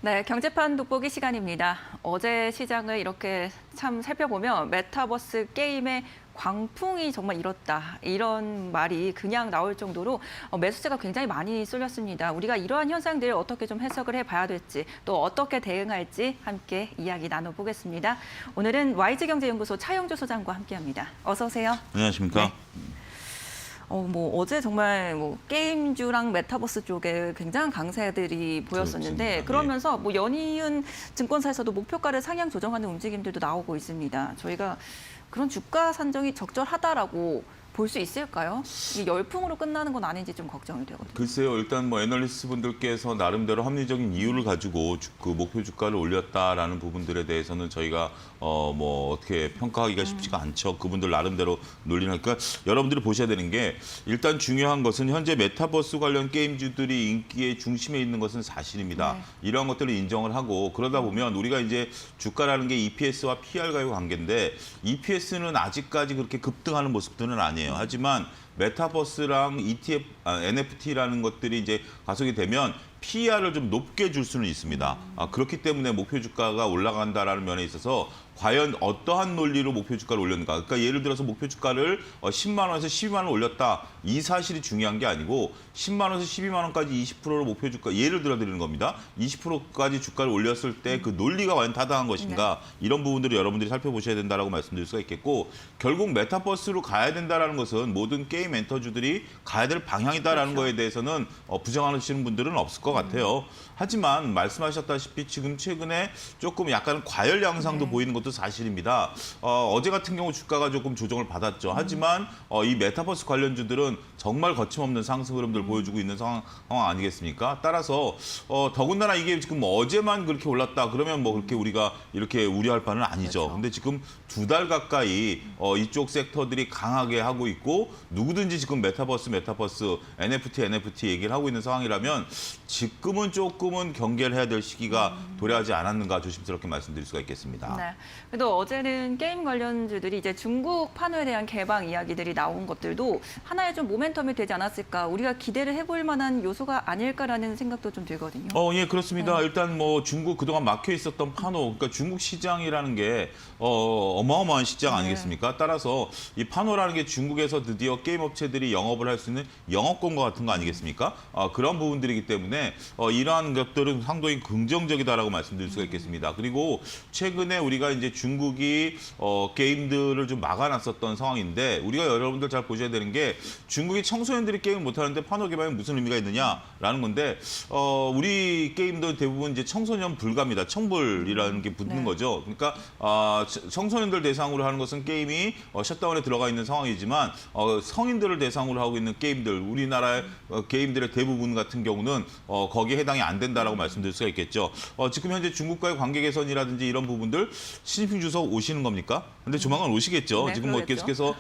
네, 경제판 돋보기 시간입니다. 어제 시장을 이렇게 참 살펴보면 메타버스 게임의 광풍이 정말 일었다. 이런 말이 그냥 나올 정도로 매수세가 굉장히 많이 쏠렸습니다. 우리가 이러한 현상들을 어떻게 좀 해석을 해봐야 될지 또 어떻게 대응할지 함께 이야기 나눠보겠습니다. 오늘은 YG경제연구소 차영주 소장과 함께합니다. 어서 오세요. 안녕하십니까? 네. 어제 정말 게임주랑 메타버스 쪽에 굉장한 강세들이 보였었는데 그렇습니다. 그러면서 연이은 증권사에서도 목표가를 상향 조정하는 움직임들도 나오고 있습니다. 저희가 그런 주가 산정이 적절하다라고 볼 수 있을까요? 이 열풍으로 끝나는 건 아닌지 좀 걱정이 되거든요. 글쎄요, 일단 애널리스트 분들께서 나름대로 합리적인 이유를 가지고 그 목표 주가를 올렸다라는 부분들에 대해서는 저희가 어떻게 평가하기가 쉽지가 않죠. 그분들 나름대로 논리는 그러니까 여러분들이 보셔야 되는 게 일단 중요한 것은 현재 메타버스 관련 게임주들이 인기의 중심에 있는 것은 사실입니다. 네. 이러한 것들을 인정을 하고 그러다 보면 우리가 이제 주가라는 게 EPS와 PR과의 관계인데 EPS는 아직까지 그렇게 급등하는 모습들은 아니에요. 하지만 메타버스랑 NFT라는 것들이 이제 가속이 되면 PER을 좀 높게 줄 수는 있습니다. 그렇기 때문에 목표 주가가 올라간다라는 면에 있어서 과연 어떠한 논리로 목표 주가를 올렸는가. 그러니까 예를 들어서 목표 주가를 10만 원에서 12만 원 올렸다. 이 사실이 중요한 게 아니고 10만 원에서 12만 원까지 20%로 목표 주가, 예를 들어 드리는 겁니다. 20%까지 주가를 올렸을 때 그 논리가 과연 타당한 것인가. 이런 부분들을 여러분들이 살펴보셔야 된다라고 말씀드릴 수가 있겠고 결국 메타버스로 가야 된다라는 것은 모든 게임 엔터주들이 가야 될 방향이다라는 거에 대해서는 부정하시는 분들은 없을 것 같아요. 하지만 말씀하셨다시피 지금 최근에 조금 약간 과열 양상도 보이는 것도 사실입니다. 어제 같은 경우 주가가 조금 조정을 받았죠. 하지만 이 메타버스 관련주들은 정말 거침없는 상승 흐름들을 보여주고 있는 상황 아니겠습니까? 따라서 더군다나 이게 지금 어제만 그렇게 올랐다 그러면 그렇게 우리가 이렇게 우려할 바는 아니죠. 그렇죠. 근데 지금 2달 가까이 이쪽 섹터들이 강하게 하고 있고 누구든지 지금 메타버스, NFT 얘기를 하고 있는 상황이라면 지금은 조금은 경계를 해야 될 시기가 도래하지 않았는가 조심스럽게 말씀드릴 수가 있겠습니다. 네. 그래도 어제는 게임 관련주들이 이제 중국 판호에 대한 개방 이야기들이 나온 것들도 하나의 좀 모멘텀이 되지 않았을까, 우리가 기대를 해볼 만한 요소가 아닐까라는 생각도 좀 들거든요. 예, 그렇습니다. 일단 중국 그동안 막혀 있었던 판호, 그러니까 중국 시장이라는 게 어마어마한 시장 아니겠습니까? 따라서 이 판호라는 게 중국에서 드디어 게임 업체들이 영업을 할 수 있는 영업권과 같은 거 아니겠습니까? 그런 부분들이기 때문에 이러한 것들은 상당히 긍정적이다라고 말씀드릴 수가 있겠습니다. 그리고 최근에 우리가 이제 중국이 게임들을 좀 막아놨었던 상황인데 우리가 여러분들 잘 보셔야 되는 게 중국이 청소년들이 게임을 못하는데 판호 개방에 무슨 의미가 있느냐라는 건데 우리 게임도 대부분 이제 청소년 불가입니다. 청불이라는 게 붙는 거죠. 그러니까 청소년들 대상으로 하는 것은 게임이 셧다운에 들어가 있는 상황이지만 성인들을 대상으로 하고 있는 게임들, 우리나라의 게임들의 대부분 같은 경우는 거기에 해당이 안 된다라고 말씀드릴 수가 있겠죠. 지금 현재 중국과의 관계 개선이라든지 이런 부분들 시진핑 주석 오시는 겁니까? 근데 조만간 오시겠죠. 네, 지금 그러겠죠. 계속해서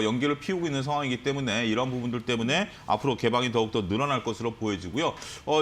연기를 피우고 있는 상황이기 때문에 이런 부분들 때문에 앞으로 개방이 더욱더 늘어날 것으로 보여지고요.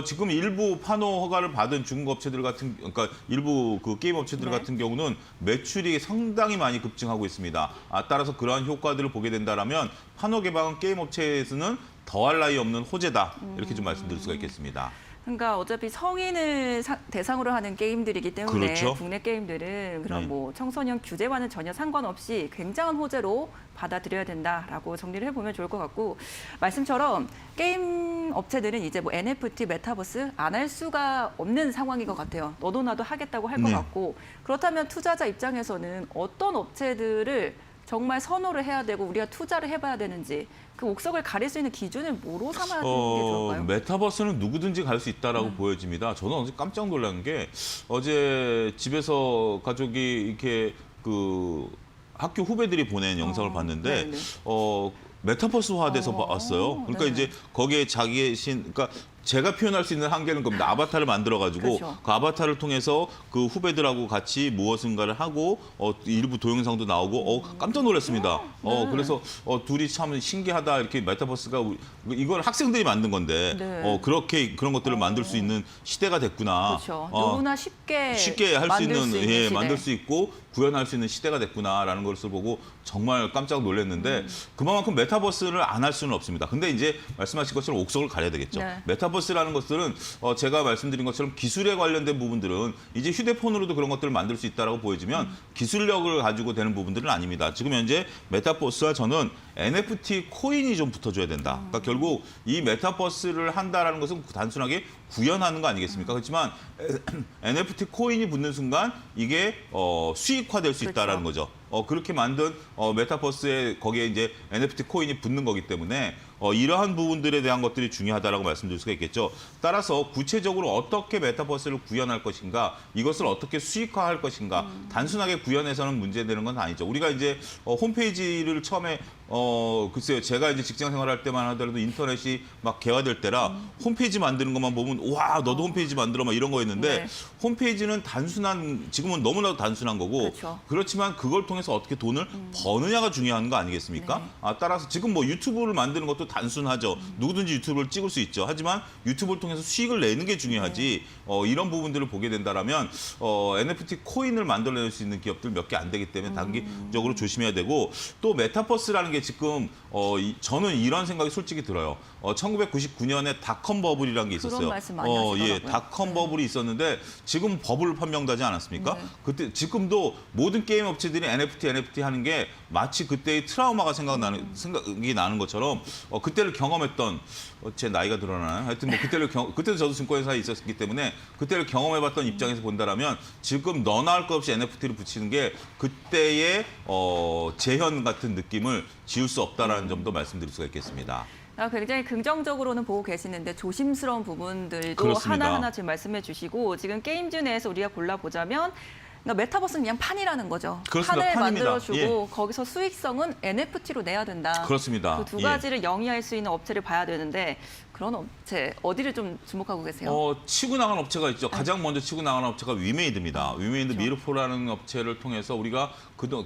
지금 일부 판호 허가를 받은 중국 업체들 그러니까 일부 그 게임 업체들 같은 경우는 매출이 상당히 많이 급증하고 있습니다. 따라서 그러한 효과들을 보게 된다라면 판호 개방은 게임 업체에서는 더할 나위 없는 호재다. 이렇게 좀 말씀드릴 수가 있겠습니다. 그러니까 어차피 성인을 대상으로 하는 게임들이기 때문에 그렇죠. 국내 게임들은 그런 네. 청소년 규제와는 전혀 상관없이 굉장한 호재로 받아들여야 된다라고 정리를 해보면 좋을 것 같고, 말씀처럼 게임 업체들은 이제 NFT, 메타버스 안 할 수가 없는 상황인 것 같아요. 너도 나도 하겠다고 할 것 네. 같고, 그렇다면 투자자 입장에서는 어떤 업체들을 정말 선호를 해야 되고 우리가 투자를 해봐야 되는지, 그 옥석을 가릴 수 있는 기준을 뭐로 삼아야 되는 게 좋을까요? 메타버스는 누구든지 갈 수 있다라고 보여집니다. 저는 어제 깜짝 놀란 게 어제 집에서 가족이 이렇게 그 학교 후배들이 보낸 영상을 봤는데 네네. 메타버스화돼서 봤어요. 그러니까 네네. 이제 거기에 그러니까 제가 표현할 수 있는 한계는 겁니다. 아바타를 만들어가지고 그렇죠. 그 아바타를 통해서 그 후배들하고 같이 무엇인가를 하고 일부 동영상도 나오고 깜짝 놀랐습니다. 네. 그래서 둘이 참 신기하다. 이렇게 메타버스가 이걸 학생들이 만든 건데 네. 그런 것들을 만들 수 있는 시대가 됐구나. 그렇죠. 누구나 쉽게 할 수 있는, 시대. 만들 수 있고 구현할 수 있는 시대가 됐구나라는 것을 보고 정말 깜짝 놀랐는데 그만큼 메타버스를 안 할 수는 없습니다. 근데 이제 말씀하신 것처럼 옥석을 가려야 되겠죠. 네. 메타버스 메타버스라는 것들은 제가 말씀드린 것처럼 기술에 관련된 부분들은 이제 휴대폰으로도 그런 것들을 만들 수 있다라고 보여지면 기술력을 가지고 되는 부분들은 아닙니다. 지금 현재 메타버스와 저는 NFT 코인이 좀 붙어줘야 된다. 그러니까 결국 이 메타버스를 한다라는 것은 단순하게 구현하는 거 아니겠습니까? 그렇지만 NFT 코인이 붙는 순간 이게 수익화될 수 있다라는 거죠. 그렇게 만든 메타버스에 거기에 이제 NFT 코인이 붙는 거기 때문에 이러한 부분들에 대한 것들이 중요하다라고 말씀드릴 수가 있겠죠. 따라서 구체적으로 어떻게 메타버스를 구현할 것인가, 이것을 어떻게 수익화할 것인가, 단순하게 구현해서는 문제되는 건 아니죠. 우리가 이제 홈페이지를 처음에 글쎄요, 제가 이제 직장 생활할 때만 하더라도 인터넷이 막 개화될 때라 홈페이지 만드는 것만 보면 와, 너도 홈페이지 만들어 막 이런 거였는데 네. 홈페이지는 지금은 너무나도 단순한 거고 그렇죠. 그렇지만 그걸 통해서 어떻게 돈을 버느냐가 중요한 거 아니겠습니까? 네. 따라서 지금 뭐 유튜브를 만드는 것도 단순하죠. 누구든지 유튜브를 찍을 수 있죠. 하지만 유튜브를 통해서 수익을 내는 게 중요하지. 이런 부분들을 보게 된다라면 NFT 코인을 만들어낼 수 있는 기업들 몇 개 안 되기 때문에 단기적으로 조심해야 되고, 또 메타버스라는 게 지금 저는 이런 생각이 솔직히 들어요. 1999년에 닷컴 버블이라는 게 있었어요. 그런 말씀 많이 하시더라고요. 예, 닷컴 버블이 있었는데 지금 버블 판명되지 않았습니까? 네. 그때 지금도 모든 게임 업체들이 NFT 하는 게 마치 그때의 트라우마가 생각이 나는 것처럼 그때를 경험했던 제 나이가 드러나나요? 하여튼 뭐 그때도 저도 증권회사에 있었기 때문에 그때를 경험해봤던 입장에서 본다라면 지금 너나 할 것 없이 NFT를 붙이는 게 그때의 재현 같은 느낌을 지울 수 없다라는 점도 말씀드릴 수가 있겠습니다. 굉장히 긍정적으로는 보고 계시는데 조심스러운 부분들도 그렇습니다. 하나하나 지금 말씀해 주시고, 지금 게임즈 내에서 우리가 골라보자면 그러니까 메타버스는 그냥 판이라는 거죠. 그렇습니다. 판을 판입니다. 만들어주고 거기서 수익성은 NFT로 내야 된다. 그렇습니다. 그 두 예. 가지를 영위할 수 있는 업체를 봐야 되는데 그런 업체 어디를 좀 주목하고 계세요? 치고 나간 업체가 있죠. 가장 먼저 치고 나간 업체가 위메이드입니다. 위메이드 그렇죠. 미르포라는 업체를 통해서 우리가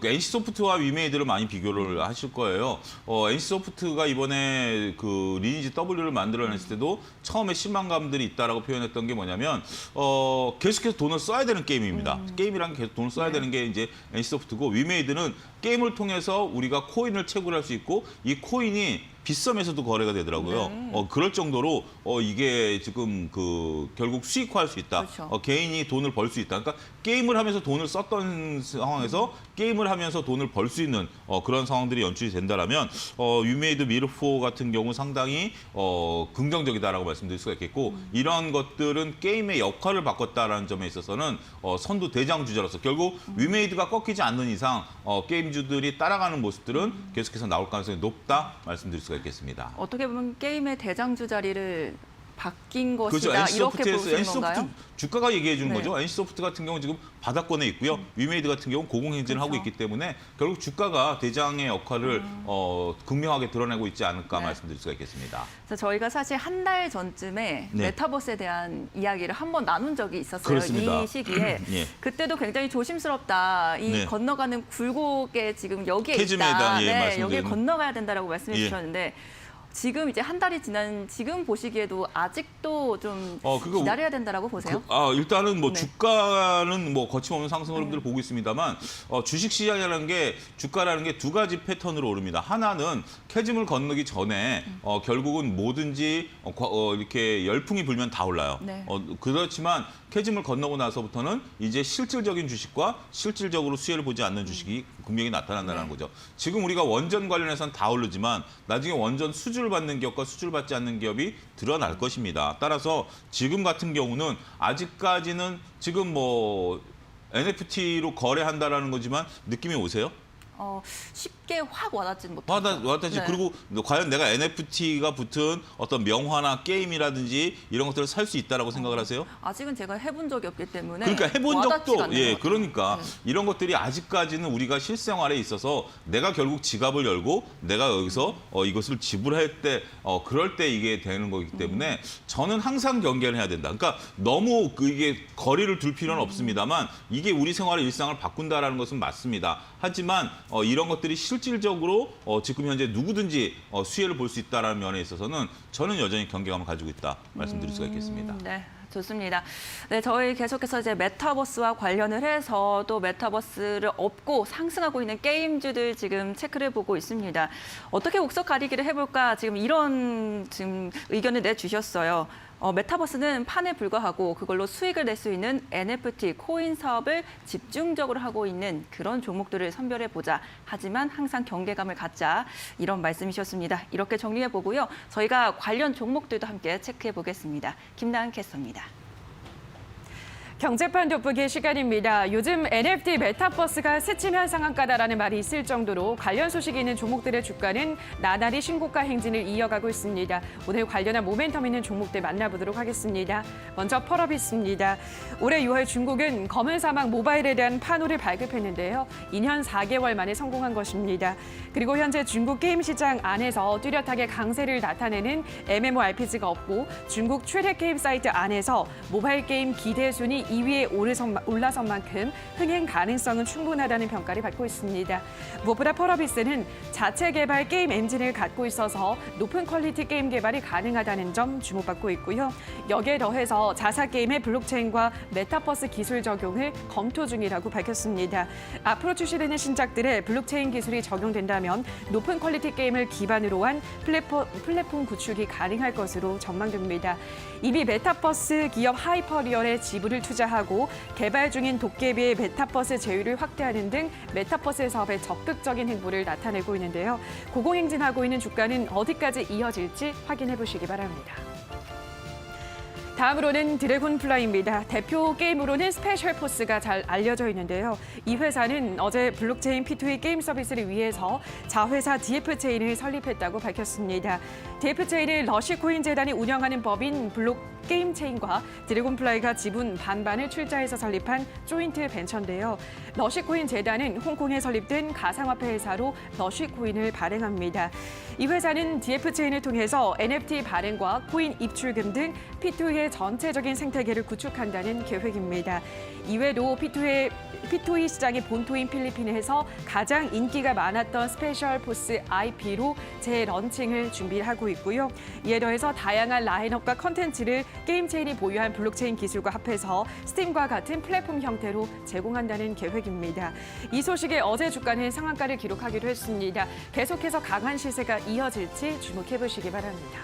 NC소프트와 위메이드를 많이 비교를 하실 거예요. NC소프트가 이번에 그 리니지 W를 만들어냈을 때도 처음에 실망감들이 있다라고 표현했던 게 뭐냐면 계속해서 돈을 써야 되는 게임입니다. 게임이란 계속 돈을 써야 되는 게 이제 NC소프트고, 위메이드는 게임을 통해서 우리가 코인을 채굴할 수 있고 이 코인이 빗썸에서도 거래가 되더라고요. 그럴 정도로 이게 지금 결국 수익화할 수 있다. 그렇죠. 개인이 돈을 벌 수 있다. 그러니까 게임을 하면서 돈을 썼던 상황에서 게임을 하면서 돈을 벌 수 있는 그런 상황들이 연출이 된다라면 위메이드 미르포 같은 경우 상당히 긍정적이다라고 말씀드릴 수가 있겠고, 이런 것들은 게임의 역할을 바꿨다라는 점에 있어서는 선두 대장 주자로서 결국 위메이드가 꺾이지 않는 이상 게임주들이 따라가는 모습들은 계속해서 나올 가능성이 높다 말씀드릴 수가 있겠습니다. 어떻게 보면 게임의 대장주 자리를 바뀐 것이다. 그렇죠. 이렇게 볼 수 있는 NC소프트 건가요? 주가가 얘기해 주는 네. 거죠. NC소프트 같은 경우는 지금 바닥권에 있고요. 위메이드 같은 경우는 고공행진을 하고 그렇죠. 있기 때문에 결국 주가가 대장의 역할을 극명하게 드러내고 있지 않을까 네. 말씀드릴 수가 있겠습니다. 그래서 저희가 사실 한 달 전쯤에 네. 메타버스에 대한 이야기를 한번 나눈 적이 있었어요. 그렇습니다. 이 시기에. 예. 그때도 굉장히 조심스럽다. 이 네. 건너가는 굴곡에 지금 여기에 캐즘에 있다. 대한, 예, 네, 여기에 말씀드리는- 건너가야 된다라고 말씀해 예. 주셨는데 지금 이제 한 달이 지난 지금 보시기에도 아직도 좀 기다려야 된다라고 보세요? 일단은 뭐 네. 주가는 뭐 거침없는 상승 흐름들을 보고 있습니다만 주식 시장이라는 게 주가라는 게 두 가지 패턴으로 오릅니다. 하나는 캐즘을 건너기 전에 결국은 뭐든지 이렇게 열풍이 불면 다 올라요. 네. 그렇지만 캐즘을 건너고 나서부터는 이제 실질적인 주식과 실질적으로 수혜를 보지 않는 주식이 분명히 나타난다는 네. 거죠. 지금 우리가 원전 관련해서는 다 오르지만 나중에 원전 수주를 받는 기업과 수주를 받지 않는 기업이 드러날 것입니다. 따라서 지금 같은 경우는 아직까지는 지금 뭐 NFT로 거래한다라는 거지만 느낌이 오세요? 쉽게 확 와닿지는 못하죠. 와닿지. 네. 그리고 과연 내가 NFT가 붙은 어떤 명화나 게임이라든지 이런 것들을 살 수 있다라고 생각을 하세요? 아직은 제가 해본 적이 없기 때문에 그러니까 해본 와닿지가 적도 않는 것 같아요. 그러니까 네. 이런 것들이 아직까지는 우리가 실생활에 있어서 내가 결국 지갑을 열고 내가 여기서 이것을 지불할 때 그럴 때 이게 되는 거기 때문에 저는 항상 경계를 해야 된다. 그러니까 너무 이게 거리를 둘 필요는 없습니다만 이게 우리 생활의 일상을 바꾼다라는 것은 맞습니다. 하지만 이런 것들이 실질적으로 지금 현재 누구든지 수혜를 볼 수 있다는 면에 있어서는 저는 여전히 경계감을 가지고 있다 말씀드릴 수가 있겠습니다. 네. 좋습니다. 네, 저희 계속해서 이제 메타버스와 관련을 해서 또 메타버스를 업고 상승하고 있는 게임주들 지금 체크를 해보고 있습니다. 어떻게 옥석 가리기를 해볼까 지금 이런 지금 의견을 내주셨어요. 메타버스는 판에 불과하고 그걸로 수익을 낼 수 있는 NFT 코인 사업을 집중적으로 하고 있는 그런 종목들을 선별해보자. 하지만 항상 경계감을 갖자. 이런 말씀이셨습니다. 이렇게 정리해보고요. 저희가 관련 종목들도 함께 체크해보겠습니다. 김나은 캐스터입니다. 경제판 돋보기 시간입니다. 요즘 NFT 메타버스가 스치면 상한가다라는 말이 있을 정도로 관련 소식이 있는 종목들의 주가는 나날이 신고가 행진을 이어가고 있습니다. 오늘 관련한 모멘텀 있는 종목들 만나보도록 하겠습니다. 먼저 펄업있습니다. 올해 6월 중국은 검은 사막 모바일에 대한 판호를 발급했는데요. 2년 4개월 만에 성공한 것입니다. 그리고 현재 중국 게임 시장 안에서 뚜렷하게 강세를 나타내는 MMORPG가 없고 중국 최대 게임 사이트 안에서 모바일 게임 기대 순위 2위에 올라선 만큼 흥행 가능성은 충분하다는 평가를 받고 있습니다. 무엇보다 펄어비스는 자체 개발 게임 엔진을 갖고 있어서 높은 퀄리티 게임 개발이 가능하다는 점 주목받고 있고요. 여기에 더해서 자사 게임의 블록체인과 메타버스 기술 적용을 검토 중이라고 밝혔습니다. 앞으로 출시되는 신작들의 블록체인 기술이 적용된다면 높은 퀄리티 게임을 기반으로 한 플랫폼 구축이 가능할 것으로 전망됩니다. 이미 메타버스 기업 하이퍼리얼에 지분을 투자하고 개발 중인 도깨비의 메타버스 제휴를 확대하는 등 메타버스 사업의 적극적인 행보를 나타내고 있는데요. 고공행진하고 있는 주가는 어디까지 이어질지 확인해 보시기 바랍니다. 다음으로는 드래곤플라이입니다. 대표 게임으로는 스페셜 포스가 잘 알려져 있는데요. 이 회사는 어제 블록체인 P2E 게임 서비스를 위해서 자회사 DF체인을 설립했다고 밝혔습니다. DF체인은 러시코인 재단이 운영하는 법인 블록 게임 체인과 드래곤플라이가 지분 반반을 출자해서 설립한 조인트 벤처인데요. 러시코인 재단은 홍콩에 설립된 가상화폐 회사로 러시코인을 발행합니다. 이 회사는 DF체인을 통해서 NFT 발행과 코인 입출금 등 P2E의 전체적인 생태계를 구축한다는 계획입니다. 이외에도 P2E 시장의 본토인 필리핀에서 가장 인기가 많았던 스페셜 포스 IP로 재런칭을 준비하고 있고요. 이에 더해서 다양한 라인업과 컨텐츠를 게임 체인이 보유한 블록체인 기술과 합해서 스팀과 같은 플랫폼 형태로 제공한다는 계획입니다. 이 소식에 어제 주가는 상한가를 기록하기도 했습니다. 계속해서 강한 시세가 이어질지 주목해 보시기 바랍니다.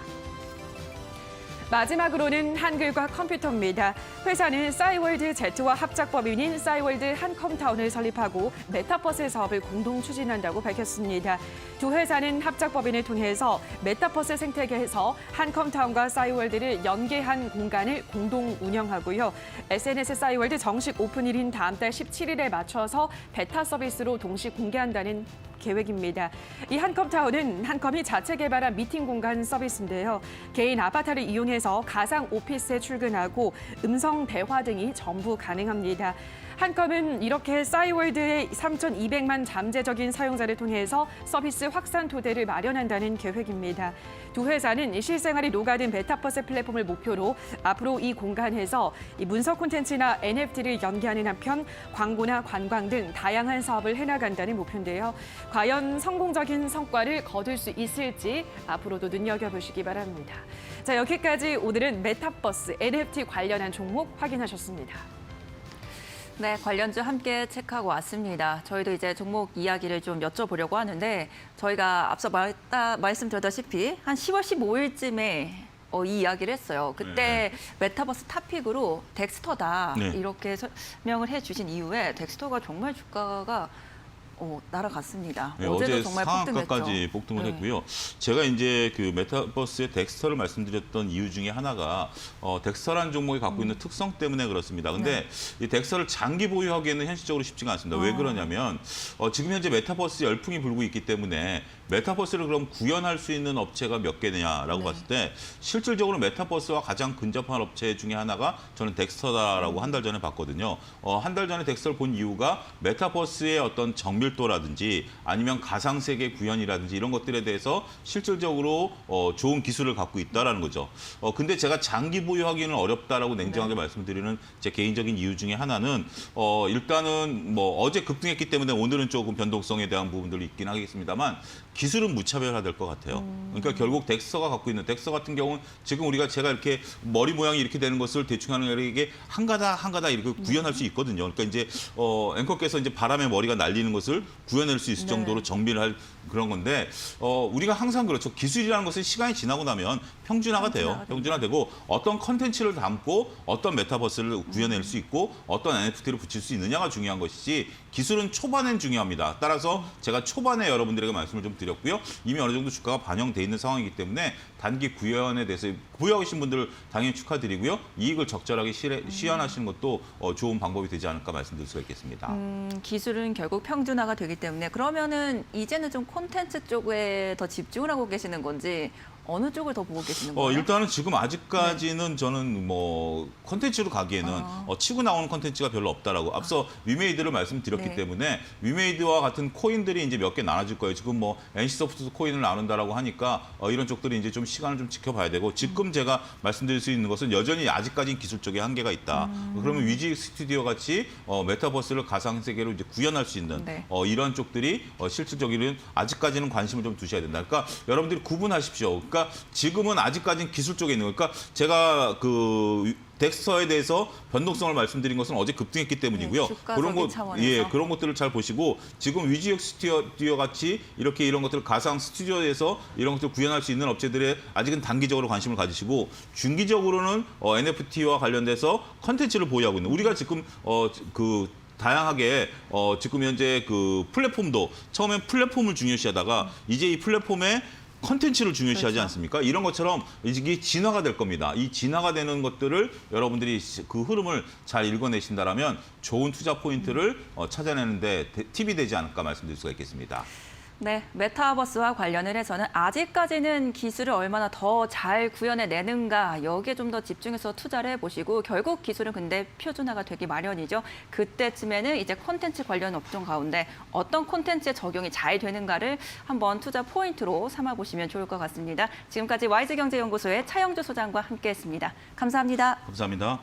마지막으로는 한글과 컴퓨터입니다. 회사는 싸이월드 Z와 합작법인인 싸이월드 한컴타운을 설립하고 메타버스 사업을 공동 추진한다고 밝혔습니다. 두 회사는 합작법인을 통해서 메타버스 생태계에서 한컴타운과 싸이월드를 연계한 공간을 공동 운영하고요. SNS 싸이월드 정식 오픈일인 다음 달 17일에 맞춰서 베타 서비스로 동시 공개한다는 계획입니다. 이 한컴타운은 한컴이 자체 개발한 미팅 공간 서비스인데요. 개인 아바타를 이용해서 가상 오피스에 출근하고 음성 대화 등이 전부 가능합니다. 한컴은 이렇게 싸이월드의 3,200만 잠재적인 사용자를 통해서 서비스 확산 토대를 마련한다는 계획입니다. 두 회사는 실생활이 녹아든 메타버스 플랫폼을 목표로 앞으로 이 공간에서 문서 콘텐츠나 NFT를 연계하는 한편 광고나 관광 등 다양한 사업을 해나간다는 목표인데요. 과연 성공적인 성과를 거둘 수 있을지 앞으로도 눈여겨보시기 바랍니다. 자, 여기까지 오늘은 메타버스 NFT 관련한 종목 확인하셨습니다. 네, 관련주 함께 체크하고 왔습니다. 저희도 이제 종목 이야기를 좀 여쭤보려고 하는데 저희가 앞서 말씀드렸다시피 한 10월 15일쯤에 이 이야기를 했어요. 그때 메타버스 탑픽으로 덱스터다 이렇게 설명을 해주신 이후에 덱스터가 정말 주가가 날아갔습니다. 네, 어제도 어제 정말 상한가까지 폭등을 했고요. 제가 이제 그 메타버스의 덱스터를 말씀드렸던 이유 중에 하나가 덱스터라는 종목이 갖고 있는 특성 때문에 그렇습니다. 근데 이 덱스터를 장기 보유하기에는 현실적으로 쉽지가 않습니다. 왜 그러냐면 지금 현재 메타버스 열풍이 불고 있기 때문에 메타버스를 그럼 구현할 수 있는 업체가 몇 개냐라고 봤을 때 실질적으로 메타버스와 가장 근접한 업체 중에 하나가 저는 덱스터다라고 한 달 전에 봤거든요. 한 달 전에 덱스터를 본 이유가 메타버스의 어떤 정밀도라든지 아니면 가상세계 구현이라든지 이런 것들에 대해서 실질적으로 좋은 기술을 갖고 있다라는 거죠. 근데 제가 장기 보유하기는 어렵다라고 냉정하게 말씀드리는 제 개인적인 이유 중에 하나는 일단은 뭐 어제 급등했기 때문에 오늘은 조금 변동성에 대한 부분들이 있긴 하겠습니다만 기술은 무차별화될 것 같아요. 그러니까 결국 덱스터가 갖고 있는 덱스터 같은 경우는 지금 제가 이렇게 머리 모양이 이렇게 되는 것을 대충 하는 게 아니라 이게 한 가닥 이렇게 구현할 수 있거든요. 그러니까 이제 앵커께서 이제 바람에 머리가 날리는 것을 구현할 수 있을 정도로 정밀할 그런 건데 우리가 항상 그렇죠. 기술이라는 것은 시간이 지나고 나면 평준화가 돼요. 평준화되고 어떤 컨텐츠를 담고 어떤 메타버스를 구현할 수 있고 어떤 NFT를 붙일 수 있느냐가 중요한 것이지 기술은 초반엔 중요합니다. 따라서 제가 초반에 여러분들에게 말씀을 좀 드렸고요. 이미 어느 정도 주가가 반영돼 있는 상황이기 때문에 단기 구현에 대해서 보유하고 계신 분들 당연히 축하드리고요. 이익을 적절하게 시현하시는 것도 좋은 방법이 되지 않을까 말씀드릴 수가 있겠습니다. 기술은 결국 평준화가 되기 때문에 그러면은 이제는 좀 콘텐츠 쪽에 더 집중을 하고 계시는 건지 어느 쪽을 더 보고 계시는 거예요? 일단은 지금 아직까지는 저는 뭐 컨텐츠로 가기에는 치고 나오는 컨텐츠가 별로 없다라고 앞서 위메이드를 말씀드렸기 네. 때문에 위메이드와 같은 코인들이 이제 몇 개 나눠질 거예요. 지금 뭐 NC소프트도 코인을 나눈다라고 하니까 이런 쪽들이 이제 좀 시간을 좀 지켜봐야 되고 지금 제가 말씀드릴 수 있는 것은 여전히 아직까지는 기술 쪽에 한계가 있다. 그러면 위지 스튜디오 같이 메타버스를 가상 세계로 이제 구현할 수 있는 네. 이런 쪽들이 실질적으로는 아직까지는 관심을 좀 두셔야 된다. 그러니까 여러분들이 구분하십시오. 그러니까 지금은 아직까지는 기술 쪽에 있는 거니까 제가 그 덱스터에 대해서 변동성을 말씀드린 것은 어제 급등했기 때문이고요. 네, 주가적인 차원에서. 그런 것들을 잘 보시고 지금 위지역 스튜디오 같이 이렇게 이런 것들을 가상 스튜디오에서 이런 것들을 구현할 수 있는 업체들에 아직은 단기적으로 관심을 가지시고 중기적으로는 NFT와 관련돼서 컨텐츠를 보유하고 있는 우리가 지금 다양하게 지금 현재 그 플랫폼도 처음엔 플랫폼을 중요시하다가 이제 이 플랫폼에 컨텐츠를 중요시하지 그렇죠. 않습니까? 이런 것처럼 이게 진화가 될 겁니다. 이 진화가 되는 것들을 여러분들이 그 흐름을 잘 읽어내신다라면 좋은 투자 포인트를 찾아내는데 팁이 되지 않을까 말씀드릴 수가 있겠습니다. 네, 메타버스와 관련을 해서는 아직까지는 기술을 얼마나 더 잘 구현해내는가 여기에 좀 더 집중해서 투자를 해보시고 결국 기술은 근데 표준화가 되기 마련이죠. 그때쯤에는 이제 콘텐츠 관련 업종 가운데 어떤 콘텐츠에 적용이 잘 되는가를 한번 투자 포인트로 삼아보시면 좋을 것 같습니다. 지금까지 와이즈경제연구소의 차영주 소장과 함께했습니다. 감사합니다. 감사합니다.